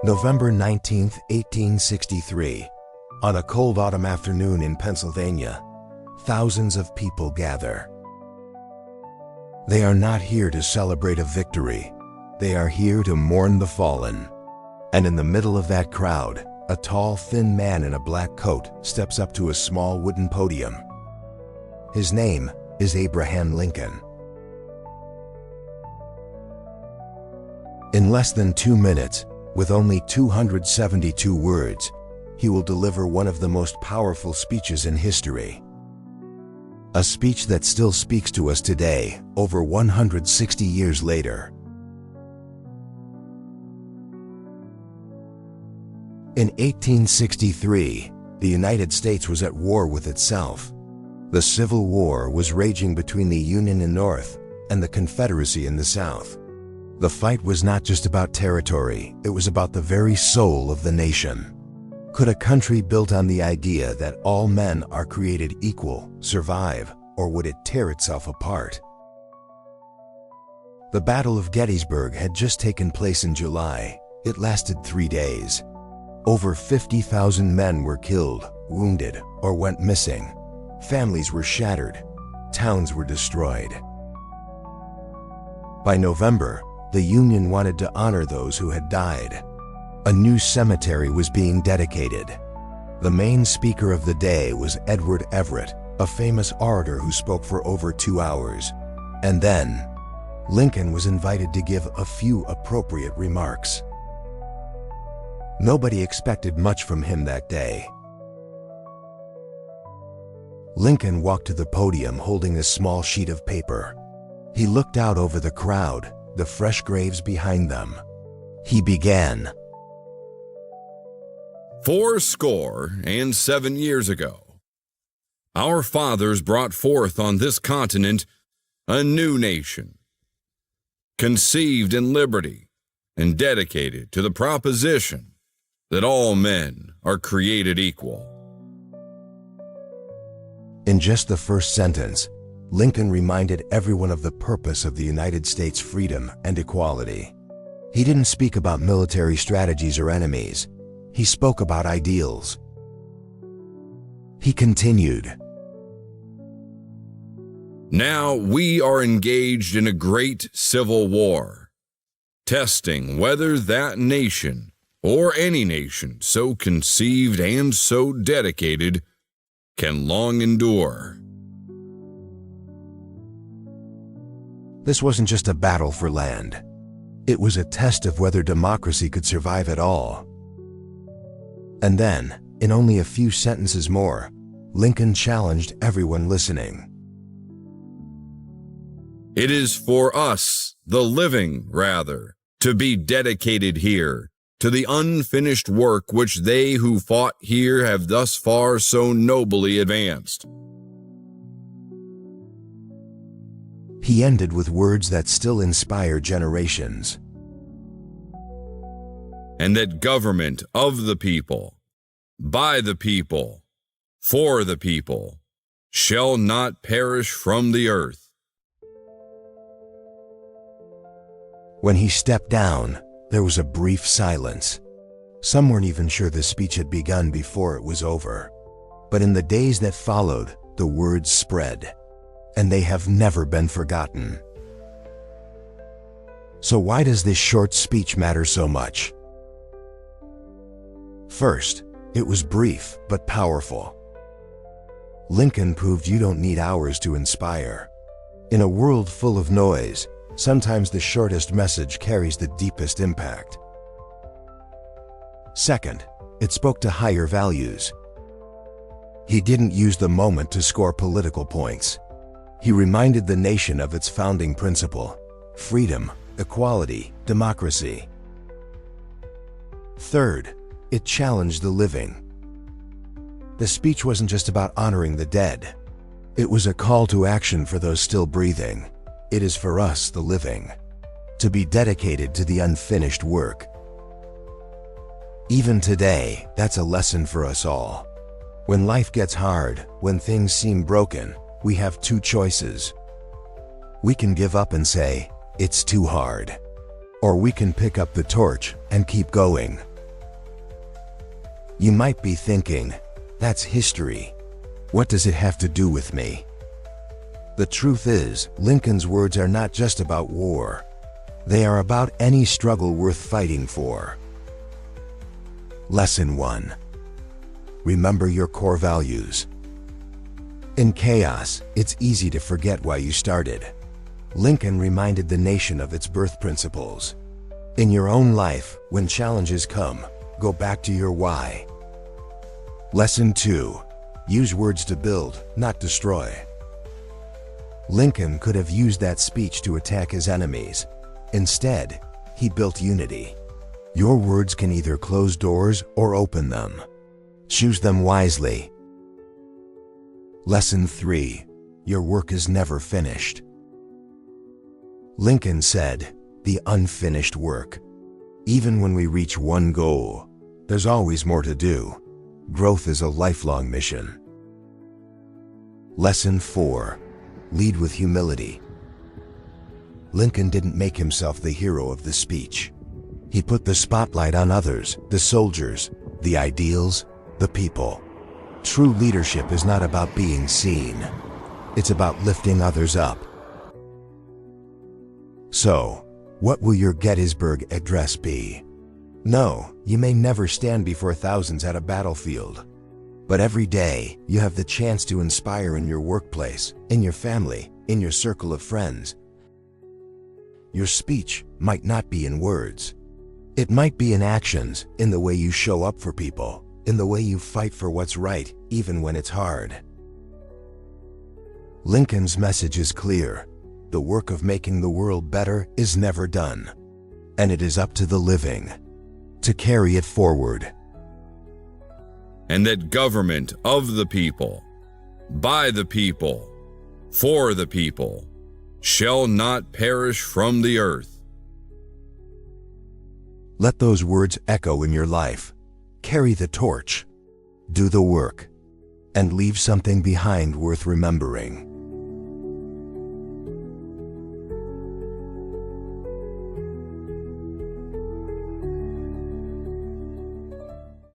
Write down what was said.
November 19, 1863. On a cold autumn afternoon in Pennsylvania, thousands of people gather. They are not here to celebrate a victory. They are here to mourn the fallen. And in the middle of that crowd, a tall, thin man in a black coat steps up to a small wooden podium. His name is Abraham Lincoln. In less than 2 minutes, with only 272 words, he will deliver one of the most powerful speeches in history. A speech that still speaks to us today, over 160 years later. In 1863, the United States was at war with itself. The Civil War was raging between the Union in the North and the Confederacy in the South. The fight was not just about territory, it was about the very soul of the nation. Could a country built on the idea that all men are created equal survive, or would it tear itself apart? The Battle of Gettysburg had just taken place in July. It lasted 3 days. Over 50,000 men were killed, wounded, or went missing. Families were shattered. Towns were destroyed. By November, the Union wanted to honor those who had died. A new cemetery was being dedicated. The main speaker of the day was Edward Everett, a famous orator who spoke for over 2 hours. And then, Lincoln was invited to give a few appropriate remarks. Nobody expected much from him that day. Lincoln walked to the podium holding a small sheet of paper. He looked out over the crowd, the fresh graves behind them. He began. 77 years ago, our fathers brought forth on this continent a new nation, conceived in liberty and dedicated to the proposition that all men are created equal. In just the first sentence, Lincoln reminded everyone of the purpose of the United States' freedom and equality. He didn't speak about military strategies or enemies. He spoke about ideals. He continued. Now we are engaged in a great civil war, testing whether that nation or any nation so conceived and so dedicated can long endure. This wasn't just a battle for land. It was a test of whether democracy could survive at all. And then, in only a few sentences more, Lincoln challenged everyone listening. It is for us, the living, rather, to be dedicated here to the unfinished work which they who fought here have thus far so nobly advanced. He ended with words that still inspire generations. And that government of the people, by the people, for the people, shall not perish from the earth. When he stepped down, there was a brief silence. Some weren't even sure the speech had begun before it was over. But in the days that followed, the words spread, and they have never been forgotten. So why does this short speech matter so much? First, it was brief but powerful. Lincoln proved you don't need hours to inspire. In a world full of noise, sometimes the shortest message carries the deepest impact. Second, it spoke to higher values. He didn't use the moment to score political points. He reminded the nation of its founding principle: freedom, equality, democracy. Third, it challenged the living. The speech wasn't just about honoring the dead. It was a call to action for those still breathing. It is for us, the living, to be dedicated to the unfinished work. Even today, that's a lesson for us all. When life gets hard, when things seem broken, we have two choices. We can give up and say, "It's too hard." Or we can pick up the torch and keep going, You might be thinking, that's history. What does it have to do with me? The truth is, Lincoln's words are not just about war. They are about any struggle worth fighting for. Lesson 1. Remember your core values. In chaos, it's easy to forget why you started. Lincoln reminded the nation of its birth principles. In your own life, when challenges come, go back to your why. Lesson 2. Use words to build, not destroy. Lincoln could have used that speech to attack his enemies. Instead, he built unity. Your words can either close doors or open them. Choose them wisely. Lesson 3. Your work is never finished. Lincoln said, "The unfinished work." Even when we reach one goal, there's always more to do. Growth is a lifelong mission. Lesson 4. Lead with humility. Lincoln didn't make himself the hero of the speech. He put the spotlight on others, the soldiers, the ideals, the people. True leadership is not about being seen. It's about lifting others up. So, what will your Gettysburg address be? No, you may never stand before thousands at a battlefield. But every day, you have the chance to inspire in your workplace, in your family, in your circle of friends. Your speech might not be in words. It might be in actions, in the way you show up for people, in the way you fight for what's right, even when it's hard. Lincoln's message is clear. The work of making the world better is never done. And it is up to the living to carry it forward. And that government of the people, by the people, for the people, shall not perish from the earth. Let those words echo in your life. Carry the torch, do the work, and leave something behind worth remembering.